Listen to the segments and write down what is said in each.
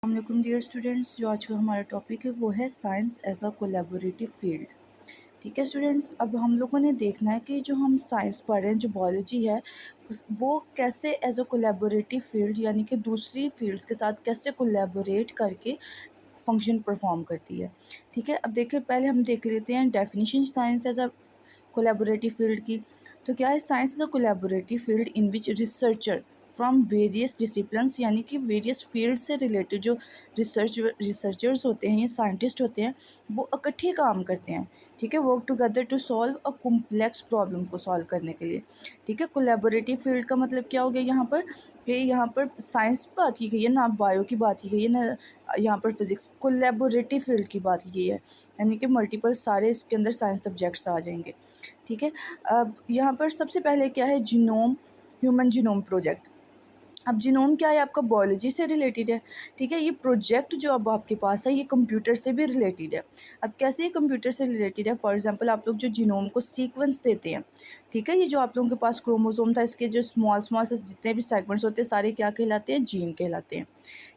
अस्सलामुअलैकुम dear students. जो आज का हमारा टॉपिक है वो है science as a collaborative field. ठीक है स्टूडेंट्स, अब हम लोगों ने देखना है कि जो हम साइंस पढ़ रहे हैं, जो बायोलॉजी है, वो कैसे एज अ कोलैबोरेटिव फील्ड यानी कि दूसरी फील्ड्स के साथ कैसे कोलैबोरेट करके फंक्शन परफॉर्म करती है। ठीक है, अब देखिए पहले हम देख लेते हैं definition science as a collaborative field की। तो क्या है, science is a collaborative field in which researcher from various disciplines यानी कि वेरियस फील्ड से रिलेटेड जो रिसर्चर्स होते हैं या साइंटिस्ट होते हैं वो इकट्ठे काम करते हैं। ठीक है, work together to solve a complex problem को सॉल्व करने के लिए। ठीक है, कोलैबोरेटिव फील्ड का मतलब क्या हो गया यहाँ पर, कि यहाँ पर साइंस बात की गई है ना, बायो की बात की गई है ना, यहाँ पर फिजिक्स कोलैबोरेटिव फील्ड की बात की गई है, यानी कि मल्टीपल सारे इसके अंदर साइंस सब्जेक्ट्स आ जाएंगे। ठीक है, अब यहाँ पर सबसे पहले क्या है, जीनोम, ह्यूमन जीनोम प्रोजेक्ट। अब जीनोम क्या है, आपका बायोलॉजी से रिलेटेड है। ठीक है, ये प्रोजेक्ट जो अब आपके पास है ये कंप्यूटर से भी रिलेटेड है। अब कैसे ये कंप्यूटर से रिलेटेड है, फॉर एग्जांपल आप लोग जो जीनोम को सीक्वेंस देते हैं, ठीक है, ये जो आप लोगों के पास क्रोमोसोम था, इसके जो स्मॉल स्मॉल से जितने भी सेगमेंट्स होते हैं सारे क्या कहलाते हैं, जीन कहलाते हैं।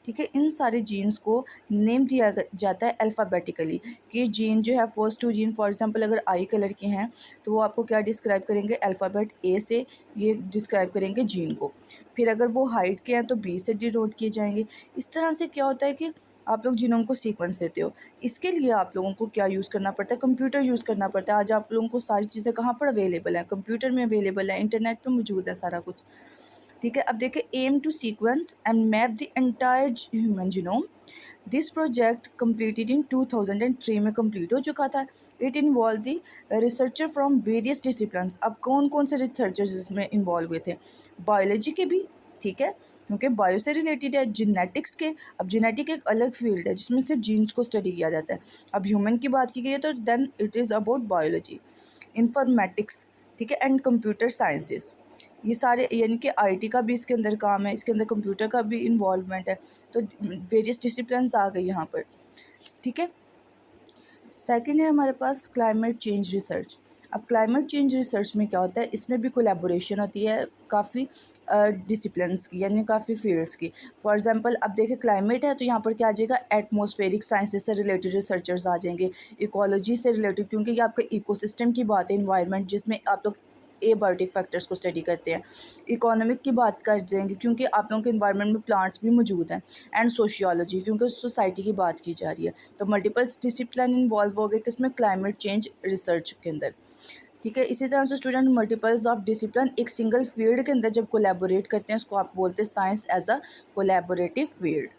ठीक है, इन सारे जीन्स को नेम दिया जाता है अल्फ़ाबेटिकली, कि ये जीन जो है first two gene, for example अगर आई कलर के हैं तो वो आपको क्या डिस्क्राइब करेंगे, अल्फ़ाबेट ए से ये डिस्क्राइब करेंगे जीन को। फिर अगर वो हाइट के हैं तो बी से डिनोट किए जाएंगे। इस तरह से क्या होता है कि आप लोग जीनोम को सीक्वेंस देते हो। इसके लिए आप लोगों को क्या यूज़ करना पड़ता है, कंप्यूटर यूज़ करना पड़ता है। आज आप लोगों को सारी चीज़ें कहाँ पर अवेलेबल हैं, कंप्यूटर में अवेलेबल है, इंटरनेट पे मौजूद है सारा कुछ। ठीक है, अब देखिए, aim to sequence and map the entire human genome. This project completed in 2003 में कंप्लीट हो चुका था। It involve the researcher from various disciplines. अब कौन कौन से रिसर्चर्स इसमें इन्वॉल्व हुए थे, बायोलॉजी के भी, ठीक है, क्योंकि बायो से रिलेटेड है, जेनेटिक्स के। अब जेनेटिक एक अलग फील्ड है जिसमें सिर्फ जीन्स को स्टडी किया जाता है। अब ह्यूमन की बात की गई है तो then it is about biology, informatics, ठीक है, एंड कंप्यूटर साइंसेस। ये सारे यानी कि आईटी का भी इसके अंदर काम है, इसके अंदर कंप्यूटर का भी इन्वॉल्वमेंट है। तो वेरियस डिसिप्लिन्स आ गई यहाँ पर। ठीक है, सेकंड है हमारे पास क्लाइमेट चेंज रिसर्च। अब क्लाइमेट चेंज रिसर्च में क्या होता है, इसमें भी कोलैबोरेशन होती है काफ़ी डिसिप्लिन्स की, यानी काफ़ी फील्ड्स की। फॉर एग्जांपल अब देखिए क्लाइमेट है तो यहाँ पर क्या आ जाएगा, एटमॉस्फेरिक साइंसेज से रिलेटेड रिसर्चर्स आ जाएंगे, इकोलॉजी से रिलेटेड, क्योंकि ये आपका इकोसिस्टम की बात है, इन्वायरमेंट जिसमें आप लोग एबायोटिक फैक्टर्स को स्टडी करते हैं। इकोनॉमिक की बात कर देंगे क्योंकि आप लोगों के इन्वायरमेंट में प्लांट्स भी मौजूद हैं। एंड सोशियोलॉजी, क्योंकि सोसाइटी की बात की जा रही है। तो मल्टीपल डिसिप्लिन इन्वॉल्व हो गए किसमें, क्लाइमेट चेंज रिसर्च के अंदर। ठीक है, इसी तरह से स्टूडेंट मल्टीपल्स ऑफ डिसिप्लिन एक सिंगल फील्ड के अंदर जब कोलैबोरेट करते हैं उसको आप बोलते हैं science as a collaborative field.